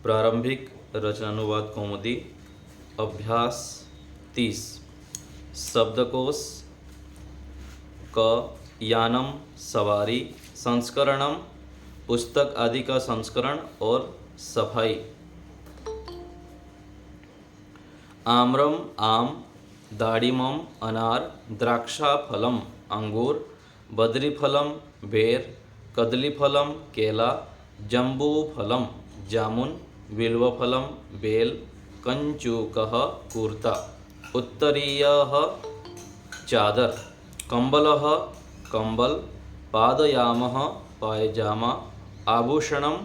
प्रारंभिक रचनानुवाद कौमुदी अभ्यास 30 शब्दकोश क यानम सवारी संस्करणम पुस्तक आदि का संस्करण और सफाई। आम्रम आम, दाड़िमम अनार, द्राक्षाफलम अंगूर, बद्रीफलम बेर, कदलीफलम केला, जम्बूफलम जामुन, बिल्वफलम बेल, कंचुकः कूर्ता, उत्तरीयः चादर, कंबलः कंबल, पादयामः पायजामा, आभूषणम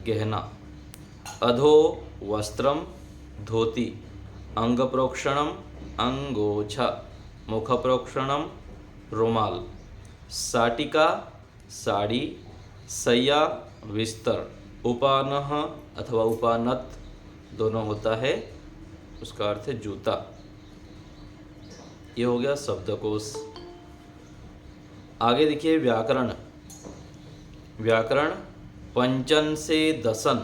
गहना, अधो वस्त्रम धोती, अंगप्रोक्षणम अंगोछा, मुखप्रोक्षणम रुमाल, साटिका साड़ी, सैया बिस्तर, उपानह अथवा उपानत दोनों होता है, उसका अर्थ है जूता। ये हो गया शब्दकोश। आगे देखिए व्याकरण। व्याकरण पंचन से दसन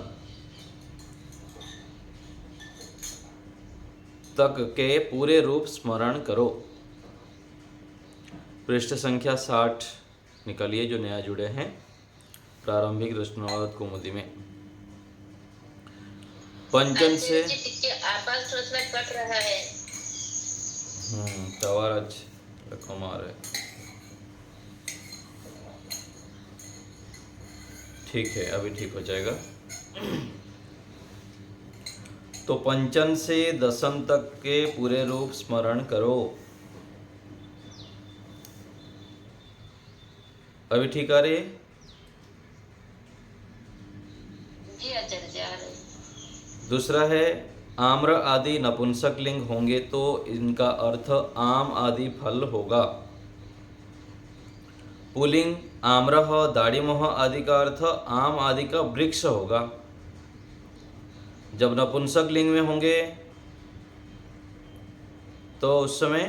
तक के पूरे रूप स्मरण करो। पृष्ठ संख्या 60 निकालिए जो नया जुड़े हैं प्रारंभिक रचनानुवाद कौमुदी में। पंचन से आवाज थोड़ा कट रहा है। तवारज कुमार है। ठीक है, अभी ठीक हो जाएगा। तो पंचन से दसन तक के पूरे रूप स्मरण करो। अभी ठीक आ रही है? जी आचार्य आ रही। दूसरा है आम्र आदि नपुंसक लिंग होंगे तो इनका अर्थ आम आदि फल होगा। पुल्लिंग आम्रह दाड़िमह आदि का अर्थ आम आदि का वृक्ष होगा। जब नपुंसक लिंग में होंगे तो उस समय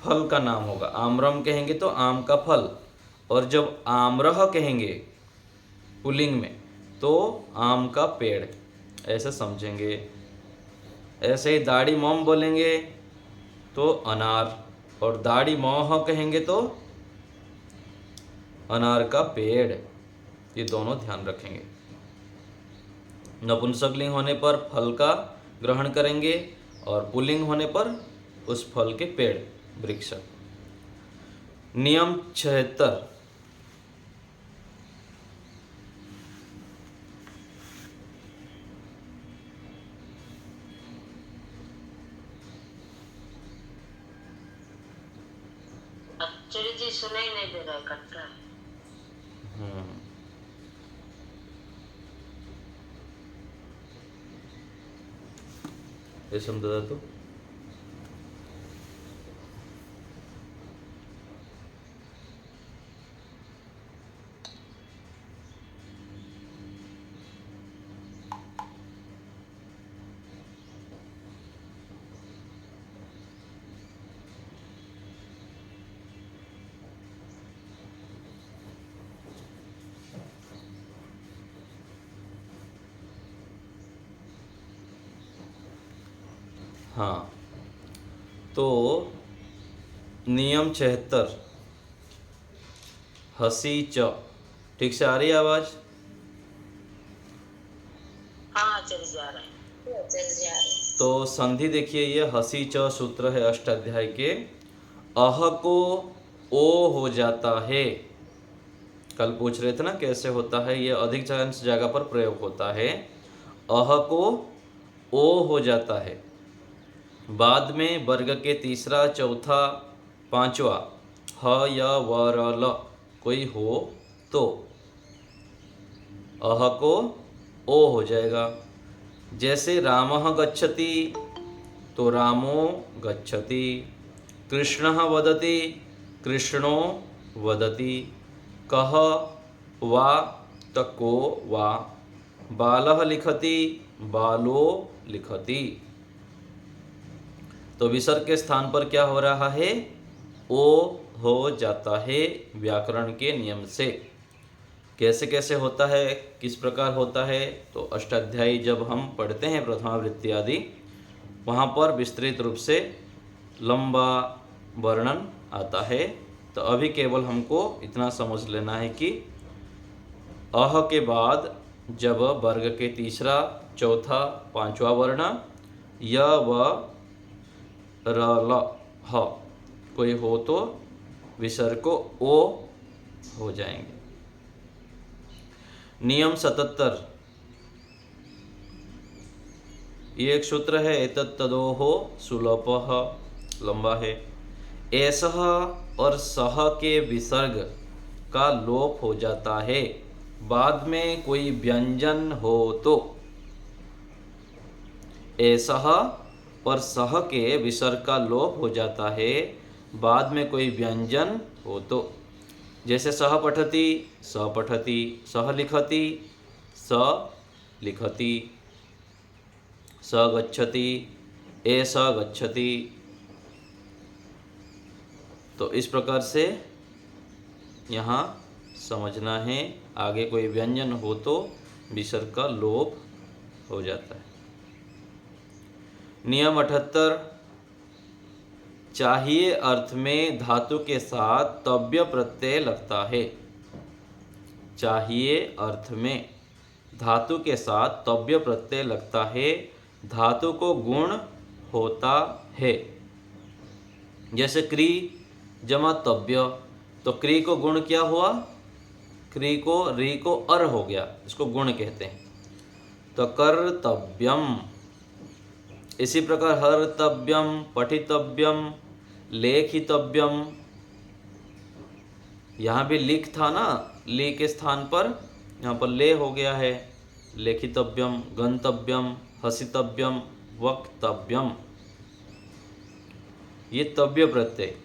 फल का नाम होगा। आम्रम कहेंगे तो आम का फल, और जब आम्रह कहेंगे पुल्लिंग में तो आम का पेड़, ऐसे समझेंगे। ऐसे ही दाढ़ी मोम बोलेंगे तो अनार, और दाढ़ी मोह कहेंगे तो अनार का पेड़। ये दोनों ध्यान रखेंगे। नपुंसकलिंग होने पर फल का ग्रहण करेंगे और पुल्लिंग होने पर उस फल के पेड़ वृक्ष। नियम 76। आचार्य जी सुनाई नहीं दे रहा है, कट रहा है। ये समझा तो हाँ। तो नियम 76 हसी च, ठीक से आ रही है आवाज? हाँ आचार्य जी आ रहा है। आचार्य जी आ रहे हैं। तो संधि देखिए, ये हसी च सूत्र है अष्टाध्याय के। अह को ओ हो जाता है। कल पूछ रहे थे ना कैसे होता है, ये अधिकांश जगह पर प्रयोग होता है। अह को ओ हो जाता है, बाद में वर्ग के तीसरा चौथा पांचवा ह य व र ल कोई हो तो अह को ओ हो जाएगा। जैसे रामः गच्छति तो रामो गच्छति, कृष्णः वदति कृष्णो वदति, कः वा तको वा, बालः लिखति बालो लिखति। तो विसर्ग के स्थान पर क्या हो रहा है? ओ हो जाता है व्याकरण के नियम से। कैसे कैसे होता है, किस प्रकार होता है, तो अष्टाध्यायी जब हम पढ़ते हैं प्रथमावृत्ति आदि, वहाँ पर विस्तृत रूप से लंबा वर्णन आता है। तो अभी केवल हमको इतना समझ लेना है कि अह के बाद जब वर्ग के तीसरा, चौथा, पांचवा वर्ण य व र ल ह कोई हो तो विसर्ग को ओ हो जाएंगे। नियम 77, ये एक सूत्र है, एतत्तदोः सुलभः, लंबा है। एसह और सह के विसर्ग का लोप हो जाता है, बाद में कोई व्यंजन हो तो। एसह और सह के विसर्ग का लोप हो जाता है, बाद में कोई व्यंजन हो तो। जैसे सह पठति, स पठति, सह लिखति, स लिखति, स गच्छति, एष गच्छति। तो इस प्रकार से यहाँ समझना है, आगे कोई व्यंजन हो तो विसर्ग का लोप हो जाता है। नियम 78, चाहिए अर्थ में धातु के साथ तव्य प्रत्यय लगता है। चाहिए अर्थ में धातु के साथ तव्य प्रत्यय लगता है, धातु को गुण होता है। जैसे क्री जमा तव्य, तो क्री को गुण क्या हुआ, क्री को री को अर हो गया, इसको गुण कहते हैं। तो कर्तव्यम, इसी प्रकार हर्तव्यम, पठितव्यम, लेखितव्यम, यहाँ भी लिख था ना, ली के स्थान पर यहाँ पर ले हो गया है। लेखितव्यम, गंतव्यम, हसितव्यम, वक्तव्यम, ये तव्य प्रत्यय।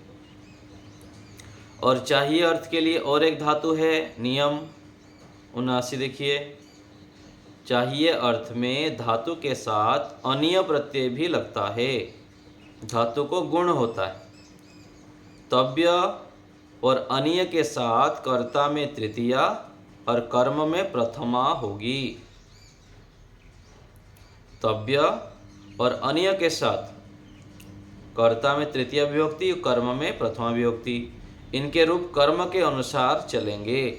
और चाहिए अर्थ के लिए और एक धातु है, नियम 79, देखिए। चाहिए अर्थ में धातु के साथ अनीय प्रत्यय भी लगता है, धातु को गुण होता है। तव्य और अनीय के साथ कर्ता में तृतीया और कर्म में प्रथमा होगी। तव्य और अनीय के साथ कर्ता में तृतीय विभक्ति, कर्म में प्रथमा विभक्ति, इनके रूप कर्म के अनुसार चलेंगे।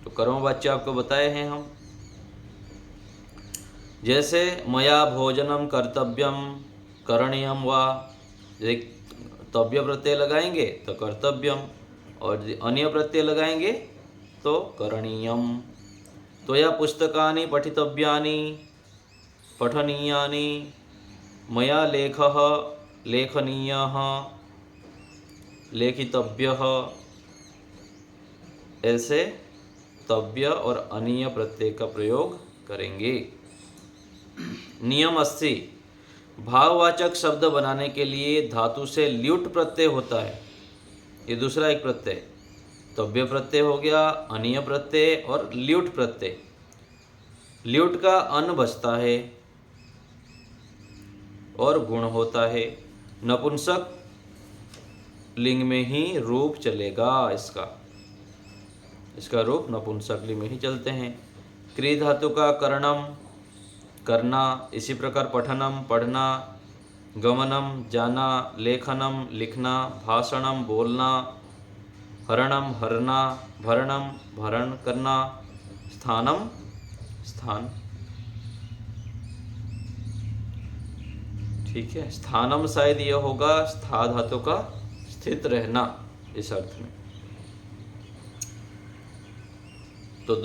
तो कर्मवाच्य आपको बताए हैं हम। जैसे मया भोजनम कर्तव्यम करणीयम वा, एक तव्य प्रत्यय लगाएंगे तो कर्तव्यम, और अन्य प्रत्यय लगाएंगे तो करणीयम। तो या पुस्तकानि पठितव्यानि पठनीयानि, मया लेखः लेखनीयः लेखितव्यः, ऐसे तव्य और अनीय प्रत्यय का प्रयोग करेंगे। नियम 80, भाववाचक शब्द बनाने के लिए धातु से ल्युट प्रत्यय होता है। ये दूसरा एक प्रत्यय, तव्य प्रत्यय हो गया, अनीय प्रत्यय और ल्युट प्रत्यय। ल्युट का अन बचता है और गुण होता है। नपुंसक लिंग में ही रूप चलेगा, इसका रूप नपुंसक लिंग में ही चलते हैं। क्री धातु का करणम करना, इसी प्रकार पठनम पढ़ना, गमनम जाना, लेखनम लिखना, भाषणम बोलना, हरणम हरना, भरणम भरण करना, स्थानम स्थान। ठीक है, स्थानम शायद यह होगा स्था धातु का स्थित रहना, इस अर्थ में। तो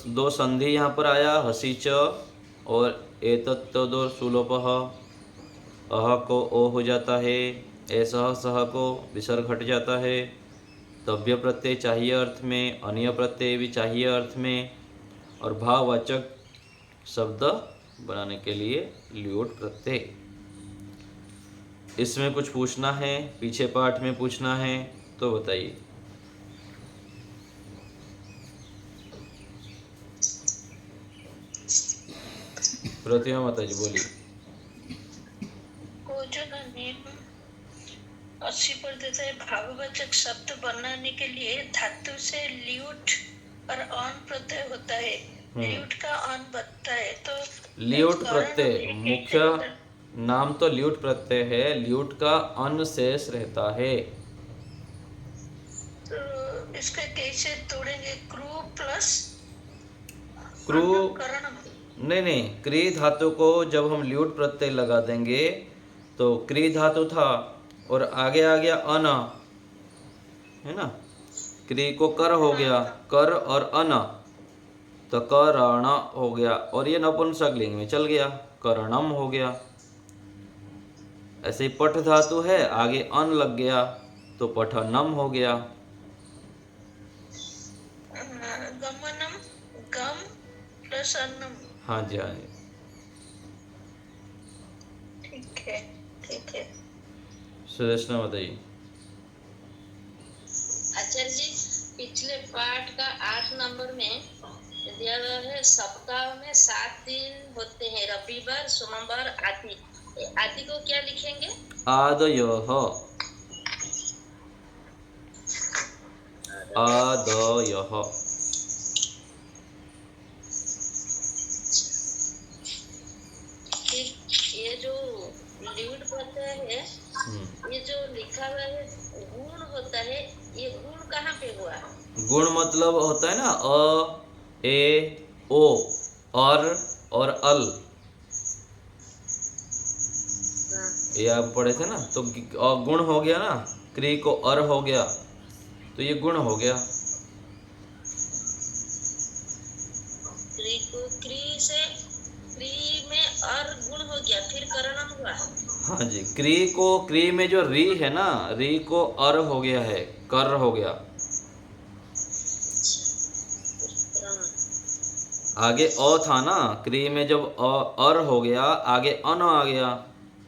दो संधि यहाँ पर आया, हसीच और एतत्तदो सुलोपः। अह को ओ हो जाता है, ऐसह सह को विसर्ग हट जाता है। तव्य प्रत्यय चाहिए अर्थ में, अनीय प्रत्यय भी चाहिए अर्थ में, और भाववाचक शब्द बनाने के लिए ल्युट प्रत्यय। इसमें कुछ पूछना है, पीछे पाठ में पूछना है तो बताइए। प्रतिमा माता जी बोलिए। को जो नियम 80 पर देता है, भाववाचक शब्द बनाने के लिए धातु से ल्यूट और ऑन प्रत्यय होता है, ल्यूट का ऑन बनता है, तो ल्यूट करण प्रत्यय एक मुख्य नाम तो ल्यूट प्रत्यय है, ल्यूट का अन शेष रहता है। तो इसका कैसे तोड़ेंगे? क्रू प्लस क्रू करण। नहीं नहीं, क्री धातु को जब हम ल्यूट प्रत्यय लगा देंगे तो क्री धातु था और आगे आ गया अन, है ना। क्री को कर हो गया, कर और अन, तो करण हो गया और ये नपुंसकलिंग में चल गया, करणम हो गया। ऐसे ही पठ धातु है, आगे अन लग गया तो पठनम हो गया। गमनम, गम प्लस अन्नम। हाँ जी, हाँ जी। ठीक है, ठीक है। सुदेशना बताइए। आचार्य जी, पिछले पाठ का 8 नंबर में दिया गया है, सप्ताह में 7 दिन होते हैं, रविवार, सोमवार, आदि। आदि को क्या लिखेंगे? आदयोः, आदयः। ये जो ल्यूट प्रत्यय है, ये जो लिखा हुआ है गुण होता है, ये गुण कहाँ पे हुआ? गुण मतलब होता है ना अ, ए, ओ, और अल, ये आप पढ़े थे ना। तो गुण हो गया ना, क्री को अर हो गया तो ये गुण हो गया। क्री को क्री में अर गुण हो गया, फिर करणम हुआ। हाँ जी, क्री में जो री है ना, री को अर हो गया है, कर हो गया। आगे अ था ना, क्री में जब अर हो गया, आगे अन आ गया,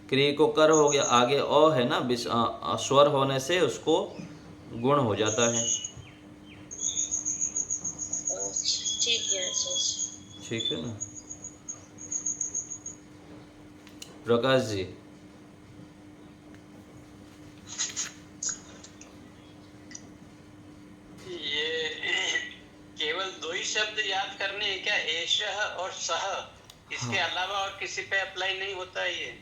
क्री को कर हो गया, आगे अ है ना, स्वर होने से उसको गुण हो जाता है। ठीक है सर। ठीक है ना। प्रकाश जी। ये केवल 2 ही शब्द याद करने हैं क्या, एषः और सः? इसके अलावा और किसी पे अप्लाई नहीं होता है ये?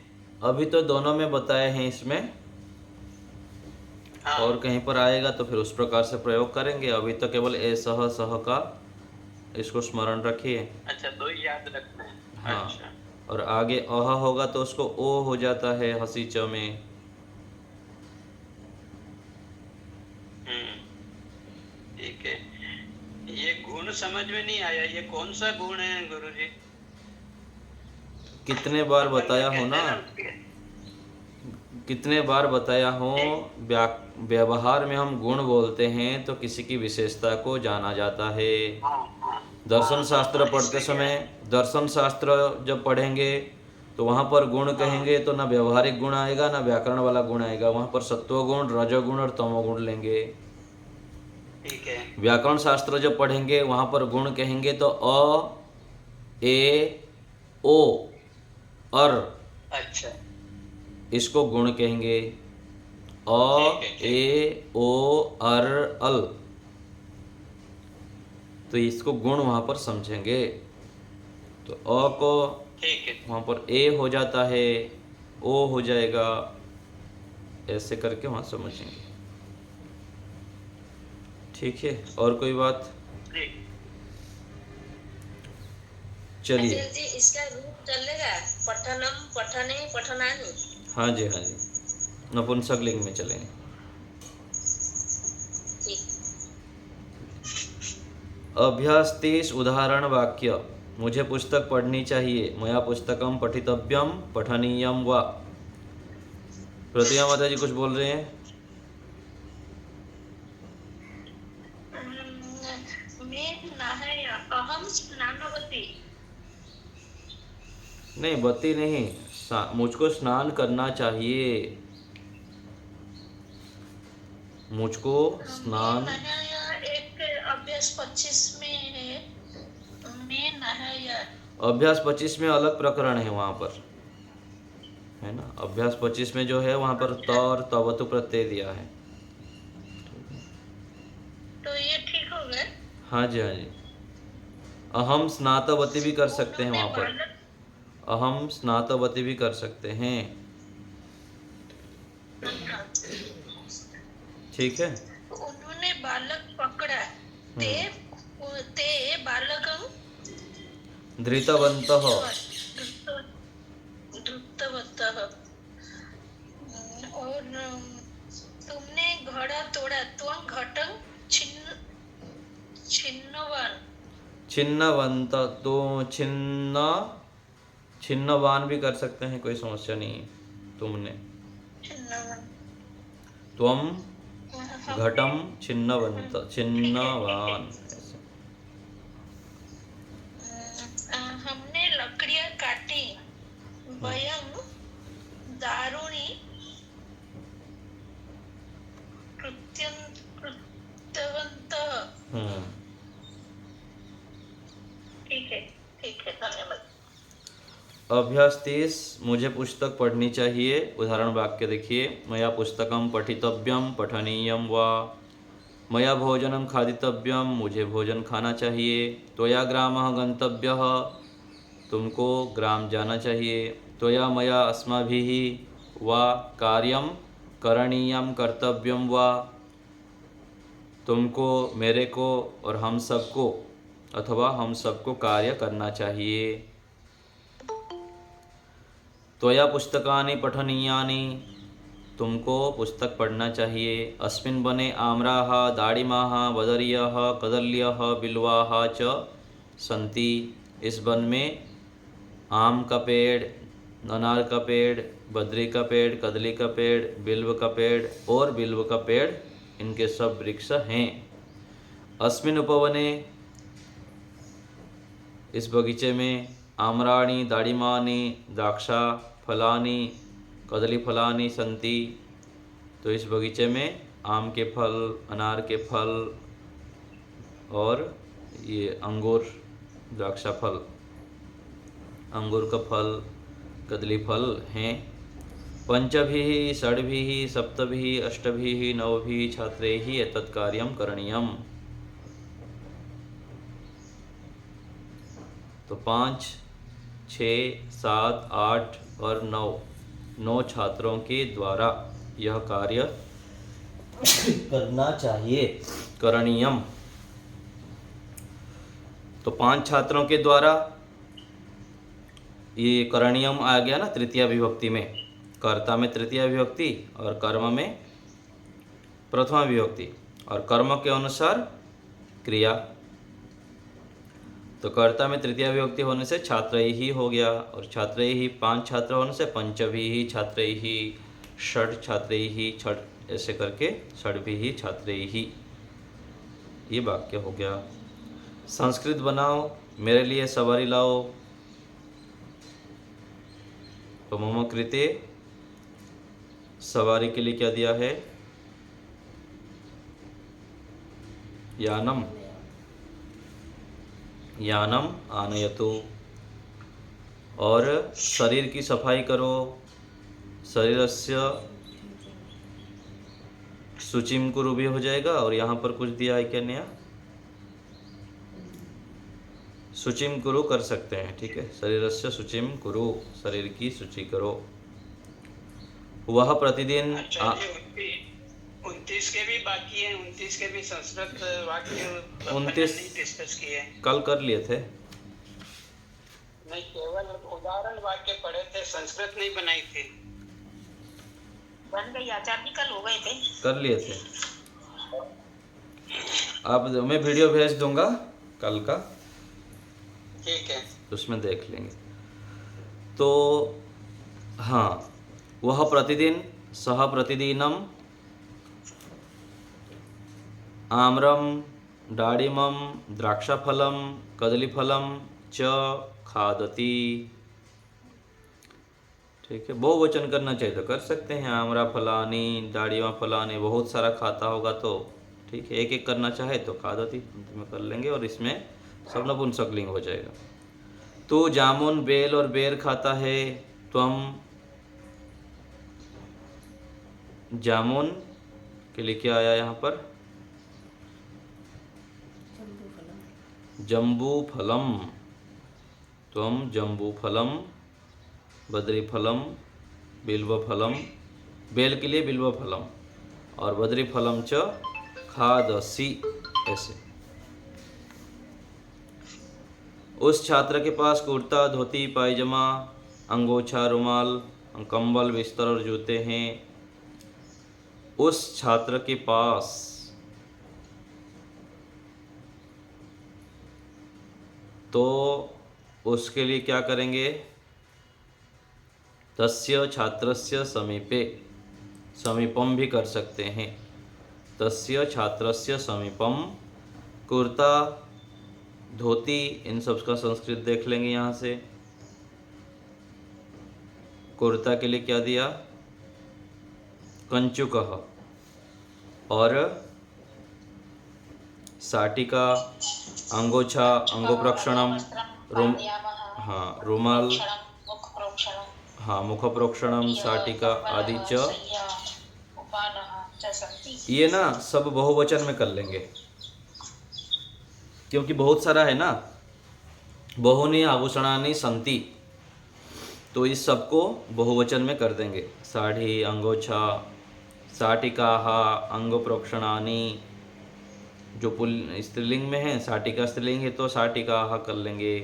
अभी तो दोनों में बताए हैं इसमें, हाँ। और कहीं पर आएगा तो फिर उस प्रकार से प्रयोग करेंगे। अभी तो केवल एषः सः का इसको स्मरण रखिए। अच्छा, 2 ही याद रखना है। हाँ, अच्छा। और आगे अह होगा तो उसको ओ हो जाता है हसी च में। ठीक है। ये गुण समझ में नहीं आया, ये कौन सा गुण है गुरुजी? कितने बार बताया हो ना, कितने बार बताया हो, व्यवहार में हम गुण बोलते हैं तो किसी की विशेषता को जाना जाता है। दर्शन शास्त्र पढ़ते समय, दर्शन शास्त्र जब पढ़ेंगे तो वहाँ पर गुण कहेंगे तो ना व्यवहारिक गुण आएगा ना व्याकरण वाला गुण आएगा, वहाँ पर सत्वगुण, रजोगुण और तमोगुण लेंगे। ठीक है। व्याकरण शास्त्र जब पढ़ेंगे वहाँ पर गुण कहेंगे तो अ, ए, ओ, अर, अच्छा, इसको गुण कहेंगे। अ, ए, ओ, अर, अल, तो इसको गुण वहाँ पर समझेंगे। तो अ को ठीक है। वहाँ पर ए हो जाता है, ओ हो जाएगा, ऐसे करके वहाँ समझेंगे। ठीक है, और कोई बात? ठीक। चलिए। आचार्य जी, इसका रूप चलेगा, पठनम, पठने, पठनानि? हाँ जी, हाँ जी, नपुंसकलिंग में चलेंगे। अभ्यास 30 उदाहरण वाक्य। मुझे पुस्तक पढ़नी चाहिए, मया पुस्तकम पठितव्यम, पठनीयम वा। प्रतिमा माता जी कुछ बोल रहे हैं? मैं नहाय, अहम स्नानवती। नहीं, बत्ती नहीं, मुझको स्नान करना चाहिए, मुझको स्नान। एक अभ्यास 25 में है, मैं नहाया। अभ्यास 25 में अलग प्रकरण है वहाँ पर, है ना। अभ्यास 25 में जो है वहाँ पर त और तवतु प्रत्यय दिया है। तो ये ठीक हो गया। हाँ जी, हाँ जी। अहम स्नातवती भी कर सकते हैं उन्होंने वहाँ पर। बालक अहम स्नातवती भी कर सकते हैं। अच्छा, ठीक है। उन्होंने बालक पकड़ा। ते हम्म। ते बालकं धृतवन्तः। धृतवन्तः। और तुमने घड़ा तोड़ा। त्वं घटं छिन्नवान्। छिन्नवन्त तो छिन्नवान भी कर सकते हैं, कोई समस्या नहीं है। तुमने। छिन्नवान्। त्वम हमने घटम छिन्नवन्त ठीक है। छिन्नवान ऐसे। हमने लकड़ियां काटी। वयं दारूणि कृतवन्तः। हम्म। ठीक है, ठीक है, धन्यवाद। अभ्यास 30, मुझे पुस्तक पढ़नी चाहिए। उदाहरण वाक्य देखिए। मया पुस्तकं पठितव्यं पठनीयं वा। मया भोजनं खादितव्यं, मुझे भोजन खाना चाहिए। त्वया ग्रामः गन्तव्यः, तुमको ग्राम जाना चाहिए। त्वया मया अस्माभिः वा कार्यं करणीयं कर्तव्यं वा। तुमको, मेरे को और हम सबको अथवा हम सबको कार्य करना चाहिए। त्वया पुस्तकानि पठनीयानि, तुमको पुस्तक पढ़ना चाहिए। अस्मिन् वने आम्राः दाडिमाः बदर्यः कदल्यः बिल्वाः च सन्ति। इस वन में आम का पेड़, अनार का पेड़, बद्री का पेड़, कदली का पेड़, बिल्व का पेड़ और बिल्व का पेड़, इनके सब वृक्ष हैं। अस्मिन् उपवने, इस बगीचे में, आम्राणि दाडिमानि द्राक्षा फलानि कदली फलानि सन्ति, तो इस बगीचे में आम के फल, अनार के फल और ये अंगूर, द्राक्षा फल, अंगूर का फल, कदली फल हैं। पंचभिः षड्भिः सप्तभिः अष्टभिः नवभिः छात्रैः एतत् कार्यं करणीयम्। तो 5, 6, 7, 8 और 9 छात्रों के द्वारा यह कार्य करना चाहिए, करणीयम। तो 5 छात्रों के द्वारा, ये करणीयम आ गया ना तृतीया विभक्ति में। कर्ता में तृतीया विभक्ति और कर्म में प्रथमा विभक्ति, और कर्म के अनुसार क्रिया। तो कर्ता में तृतीया विभक्ति होने से छात्रैः ही हो गया, और छात्रैः ही 5 छात्र होने से पंचभिः छात्रैः, षड् छात्रैः, छठ ऐसे करके षड्भिः छात्रैः, ये वाक्य हो गया। संस्कृत बनाओ, मेरे लिए सवारी लाओ। तो मम कृते, सवारी के लिए क्या दिया है? यानम, यानम आनयतु। और शरीर की सफाई करो, शरीरस्य शुचिम कुरु भी हो जाएगा। और यहाँ पर कुछ दिया है क्या नया? शुचिम कुरु कर सकते हैं, ठीक है। शरीरस्य शुचिम कुरु, शरीर की शुचि करो। वह प्रतिदिन 29 के भी बाकी हैं, 29 के भी संस्कृत वाक्य 29 डिस्कस किए। कल कर लिए थे। नहीं, केवल उदाहरण वाक्य पढ़े थे, संस्कृत नहीं बनाई थी। बन गई आचार्य जी, कल हो गए थे। कर लिए थे। अब मैं वीडियो भेज दूंगा कल का, ठीक है, उसमें देख लेंगे। तो हाँ, वह प्रतिदिन, सह प्रतिदिनम आम्रम डाडिमम द्राक्षाफलम कदलीफलम च खादति। ठीक है, बहुवचन करना चाहिए तो कर सकते हैं। आम्रा फलानी, दाड़िमा फलानी, बहुत सारा खाता होगा तो ठीक है। एक एक करना चाहे तो खादति में कर लेंगे, और इसमें सब नपुंसकलिंग हो जाएगा। तू जामुन, बेल और बेर खाता है। त्वम, जामुन के लिए क्या आया यहाँ पर? जम्बूफलम, त्वम जम्बूफलम, बद्रीफलम, बिल्वफलम, बेल के लिए बिल्वफलम, और बद्रीफलम च खादसी। ऐसे उस छात्र के पास कुर्ता, धोती, पायजामा, अंगोछा, रुमाल, कंबल, बिस्तर और जूते हैं। उस छात्र के पास तो उसके लिए क्या करेंगे? तस्य छात्रस्य समीपे, समीपम भी कर सकते हैं। तस्य छात्रस्य समीपम, कुर्ता, धोती, इन सब का संस्कृत देख लेंगे यहाँ से। कुर्ता के लिए क्या दिया? कंचुकः, और साटिका, अंगोछा, अंगोप्रक्षणम, रुम हाँ रुमाल, हाँ मुखप्रोक्षणम, साटिका आदि च। ये ना सब बहुवचन में कर लेंगे, क्योंकि बहुत सारा है ना। बहुनी आभूषणानि संति, तो इस सबको बहुवचन में कर देंगे। साड़ी, अंगोछा, साटिकाः, अंगप्रोक्षणानि, जो स्त्रीलिंग में है, साटिका स्त्रीलिंग है तो साटिकाः कर लेंगे,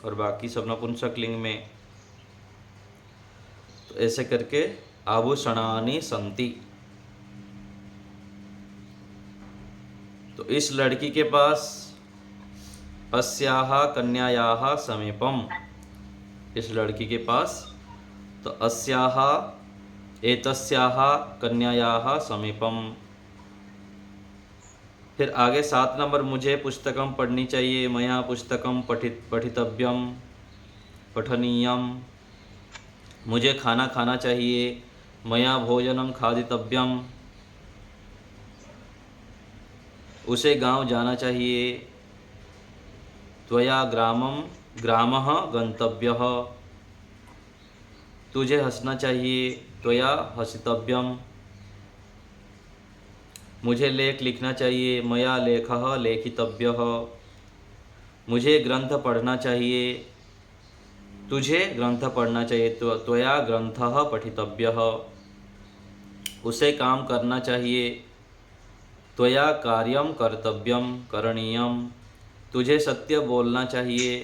और बाकी सब नपुंसकलिंग में। तो ऐसे करके आभूषणानि संति। तो इस लड़की के पास अस्याः कन्यायाः समीपम, इस लड़की के पास तो अस्याः एतस्याः कन्यायाः समीपम। फिर आगे 7 नंबर, मुझे पुस्तकम पढ़नी चाहिए, मया पुस्तकम पठितव्यम, पठनीयम। मुझे खाना खाना चाहिए, मया भोजनम खादितव्यम। उसे गांव जाना चाहिए, त्वया ग्रामः गंतव्यः। तुझे हंसना चाहिए, त्वया हसितव्यम। मुझे लेख लिखना चाहिए, मया लेखः लेखितव्यः। मुझे ग्रंथ पढ़ना चाहिए, तुझे ग्रंथ पढ़ना चाहिए, त्वया ग्रंथः पठितव्यः। उसे काम करना चाहिए, त्वया कार्यं कर्तव्यं करणीयम। तुझे सत्य बोलना चाहिए,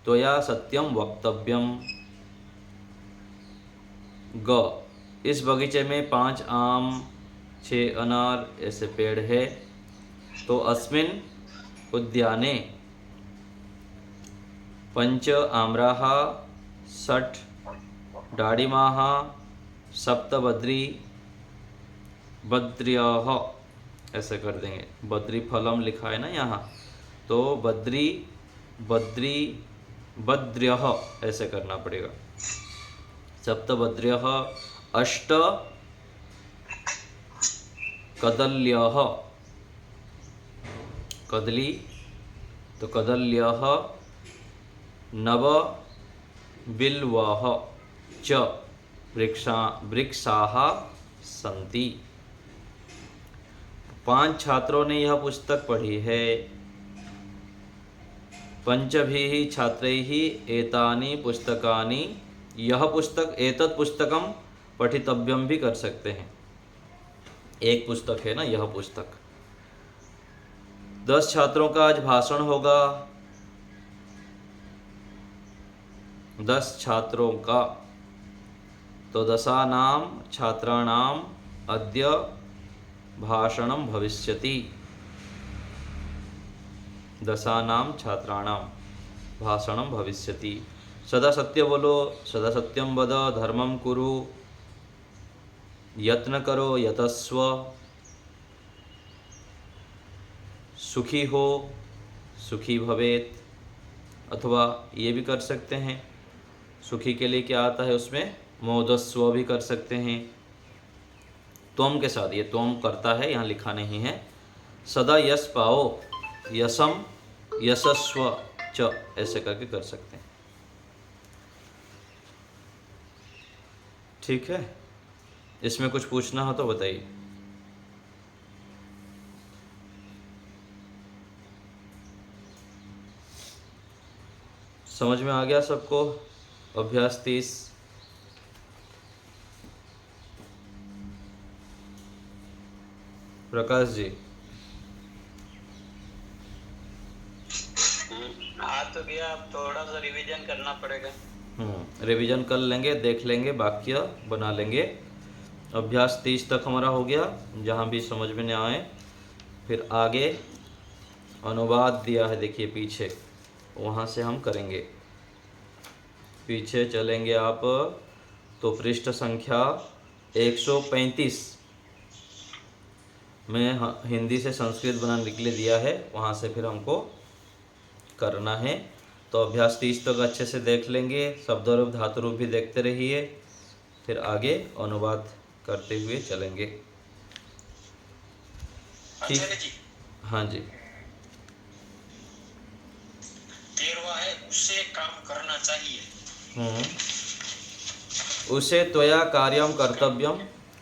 त्वया सत्यम वक्तव्यम। ग, इस बगीचे में 5 आम, 6 अनार ऐसे पेड़ है। तो अस्मिन् उद्याने 5 आम्राः, 6 डाळिमाः, 7 बद्र्यः ऐसे कर देंगे। बद्री फलम लिखा है ना यहाँ, तो बद्र्यः ऐसे करना पड़ेगा। 7 बद्र्यः, 8 कदल्यः, कदली तो कदल्यः, 9 बिल्वः च वृक्षाः सन्ति। 5 छात्रों ने यह पुस्तक पढ़ी है। पंचभिः छात्रैः एतानि पुस्तकानि, यह पुस्तक, एतत् पुस्तकम पठितव्यम भी कर सकते हैं। एक पुस्तक है ना यह पुस्तक। 10 छात्रों का आज भाषण होगा, 10 छात्रों का, तो 10 छात्राणाम अद्य भाषणम भविष्यति। 10 छात्राणाम भाषणम भविष्यति। सदा सत्य बोलो, सदा सत्यम वद, धर्मम कुरु, यत्न करो, यतस्व। सुखी हो, सुखी भवेत, अथवा ये भी कर सकते हैं। सुखी के लिए क्या आता है उसमें? मोदस्व भी कर सकते हैं। त्वम के साथ, ये त्वम करता है, यहाँ लिखा नहीं है। सदा यश पाओ, यशम यशस्व च ऐसे करके कर सकते हैं। ठीक है, इसमें कुछ पूछना हो तो बताइए। समझ में आ गया सबको? अभ्यास 30। प्रकाश जी। आ तो गया, अब थोड़ा सा रिवीजन करना पड़ेगा। रिवीजन कर लेंगे, देख लेंगे, वाक्य बना लेंगे। अभ्यास 30 तक हमारा हो गया, जहाँ भी समझ में न आए। फिर आगे अनुवाद दिया है, देखिए पीछे, वहाँ से हम करेंगे। पीछे चलेंगे आप तो पृष्ठ संख्या 135 में हिंदी से संस्कृत बनाने के लिए दिया है, वहाँ से फिर हमको करना है। तो अभ्यास 30 तक अच्छे से देख लेंगे, शब्दरूप धातुरूप भी देखते रहिए, फिर आगे अनुवाद करते हुए चलेंगे। ठीक? हाँ जी। 13वां है, उसे काम करना चाहिए। उसे त्वया कार्यम कर्तव्यम।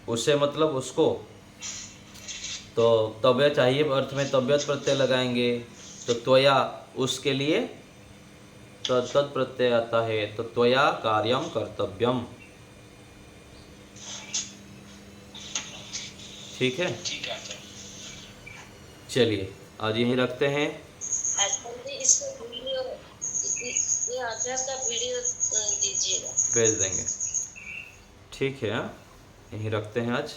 उसे मतलब उसको, तो तव्य चाहिए अर्थ में तव्यत प्रत्यय लगाएंगे, तो त्वया उसके लिए तत्त प्रत्यय आता है, तो त्वया कार्यम कर्तव्यम। ठीक है? ठीक है। चलिए आज यहीं रखते हैं। इस वीडियो, ये अभ्यास का वीडियो दीजिएगा। भेज देंगे। ठीक है, हाँ? यहीं रखते हैं आज।